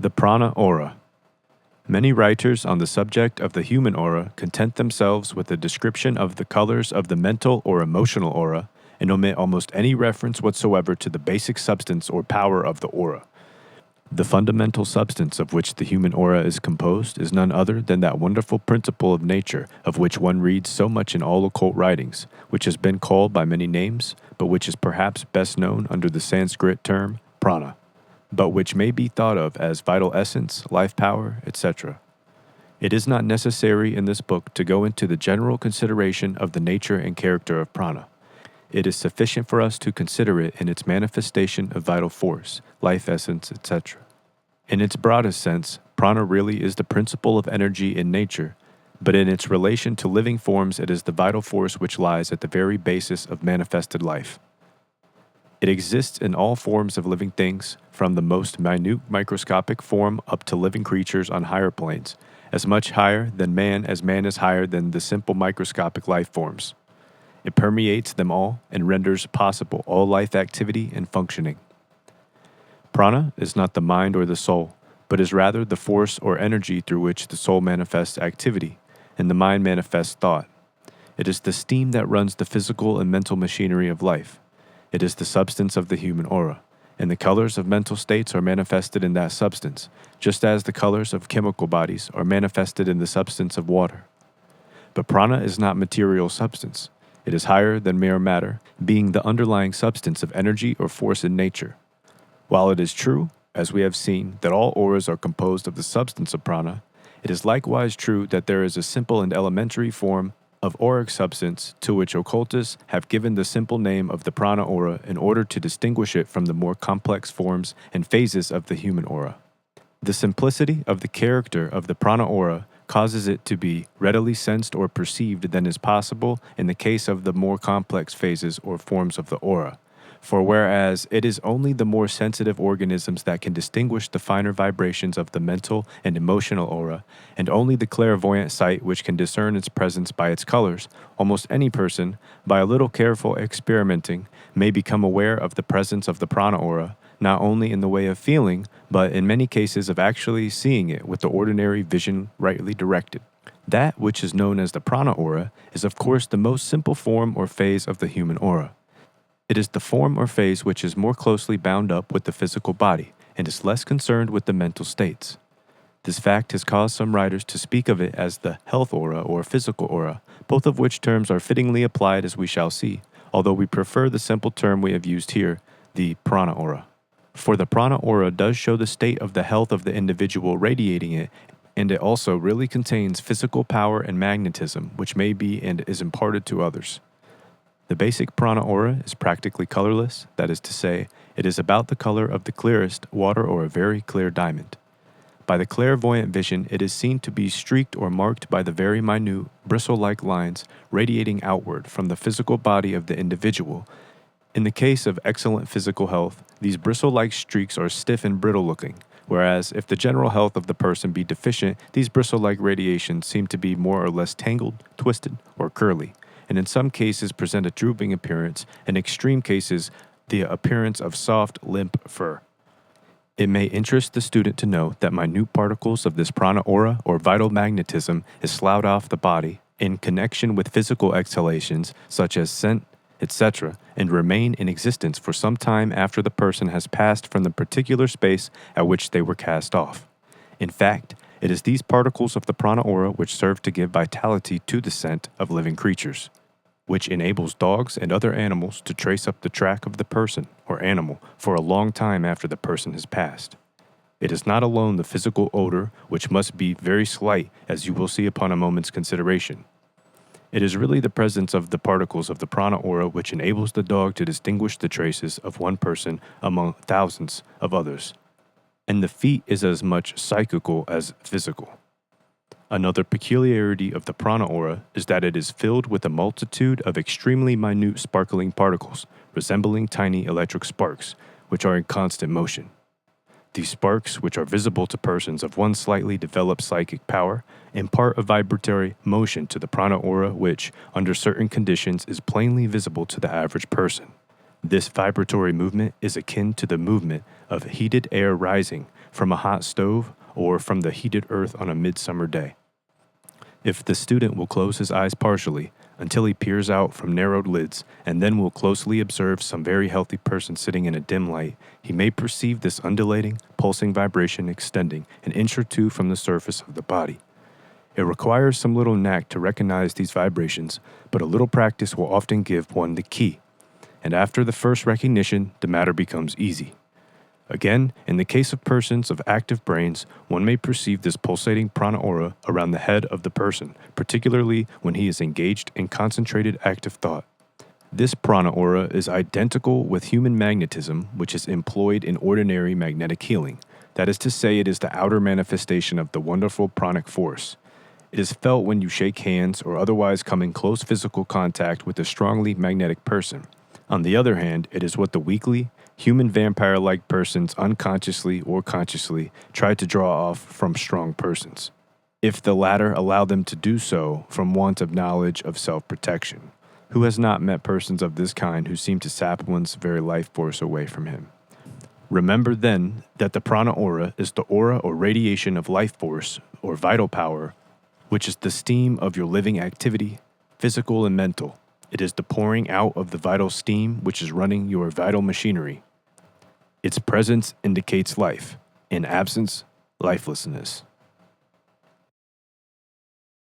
The Prana Aura. Many writers on the subject of the human aura content themselves with a description of the colors of the mental or emotional aura and omit almost any reference whatsoever to the basic substance or power of the aura. The fundamental substance of which the human aura is composed is none other than that wonderful principle of nature of which one reads so much in all occult writings, which has been called by many names, but which is perhaps best known under the Sanskrit term prana, but which may be thought of as vital essence, life power, etc. It is not necessary in this book to go into the general consideration of the nature and character of prana. It is sufficient for us to consider it in its manifestation of vital force, life essence, etc. In its broadest sense, prana really is the principle of energy in nature, but in its relation to living forms, it is the vital force which lies at the very basis of manifested life. It exists in all forms of living things, from the most minute microscopic form up to living creatures on higher planes, as much higher than man as man is higher than the simple microscopic life forms. It permeates them all and renders possible all life activity and functioning. Prana is not the mind or the soul, but is rather the force or energy through which the soul manifests activity and the mind manifests thought. It is the steam that runs the physical and mental machinery of life. It is the substance of the human aura, and the colors of mental states are manifested in that substance, just as the colors of chemical bodies are manifested in the substance of water. But prana is not material substance. It is higher than mere matter, being the underlying substance of energy or force in nature. While it is true, as we have seen, that all auras are composed of the substance of prana, it is likewise true that there is a simple and elementary form of auric substance to which occultists have given the simple name of the prana aura in order to distinguish it from the more complex forms and phases of the human aura. The simplicity of the character of the prana aura causes it to be readily sensed or perceived than is possible in the case of the more complex phases or forms of the aura. For whereas it is only the more sensitive organisms that can distinguish the finer vibrations of the mental and emotional aura, and only the clairvoyant sight which can discern its presence by its colors, almost any person, by a little careful experimenting, may become aware of the presence of the prana aura, not only in the way of feeling, but in many cases of actually seeing it with the ordinary vision rightly directed. That which is known as the prana aura is of course the most simple form or phase of the human aura. It is the form or phase which is more closely bound up with the physical body and is less concerned with the mental states. This fact has caused some writers to speak of it as the health aura or physical aura, both of which terms are fittingly applied as we shall see, although we prefer the simple term we have used here, the prana aura. For the prana aura does show the state of the health of the individual radiating it, and it also really contains physical power and magnetism, which may be and is imparted to others. The basic prana aura is practically colorless, that is to say, it is about the color of the clearest water or a very clear diamond. By the clairvoyant vision, it is seen to be streaked or marked by the very minute, bristle-like lines radiating outward from the physical body of the individual. In the case of excellent physical health, these bristle-like streaks are stiff and brittle-looking, whereas if the general health of the person be deficient, these bristle-like radiations seem to be more or less tangled, twisted, or curly, and in some cases present a drooping appearance, in extreme cases, the appearance of soft, limp fur. It may interest the student to note that minute particles of this prana aura or vital magnetism is sloughed off the body in connection with physical exhalations such as scent, etc., and remain in existence for some time after the person has passed from the particular space at which they were cast off. In fact, it is these particles of the prana aura which serve to give vitality to the scent of living creatures, which enables dogs and other animals to trace up the track of the person or animal for a long time after the person has passed. It is not alone the physical odor, which must be very slight, as you will see upon a moment's consideration. It is really the presence of the particles of the prana aura which enables the dog to distinguish the traces of one person among thousands of others. And the feat is as much psychical as physical. Another peculiarity of the prana aura is that it is filled with a multitude of extremely minute sparkling particles, resembling tiny electric sparks, which are in constant motion. These sparks, which are visible to persons of one slightly developed psychic power, impart a vibratory motion to the prana aura which, under certain conditions, is plainly visible to the average person. This vibratory movement is akin to the movement of heated air rising, from a hot stove, or from the heated earth on a midsummer day. If the student will close his eyes partially until he peers out from narrowed lids and then will closely observe some very healthy person sitting in a dim light, he may perceive this undulating, pulsing vibration extending an inch or two from the surface of the body. It requires some little knack to recognize these vibrations, but a little practice will often give one the key. And after the first recognition, the matter becomes easy. Again, in the case of persons of active brains, one may perceive this pulsating prana aura around the head of the person, particularly when he is engaged in concentrated active thought. This prana aura is identical with human magnetism, which is employed in ordinary magnetic healing. That is to say, it is the outer manifestation of the wonderful pranic force. It is felt when you shake hands or otherwise come in close physical contact with a strongly magnetic person. On the other hand, it is what the weakly, human vampire-like persons unconsciously or consciously try to draw off from strong persons, if the latter allow them to do so from want of knowledge of self-protection. Who has not met persons of this kind who seem to sap one's very life force away from him? Remember then that the prana aura is the aura or radiation of life force or vital power, which is the steam of your living activity, physical and mental. It is the pouring out of the vital steam which is running your vital machinery. Its presence indicates life. In absence, lifelessness.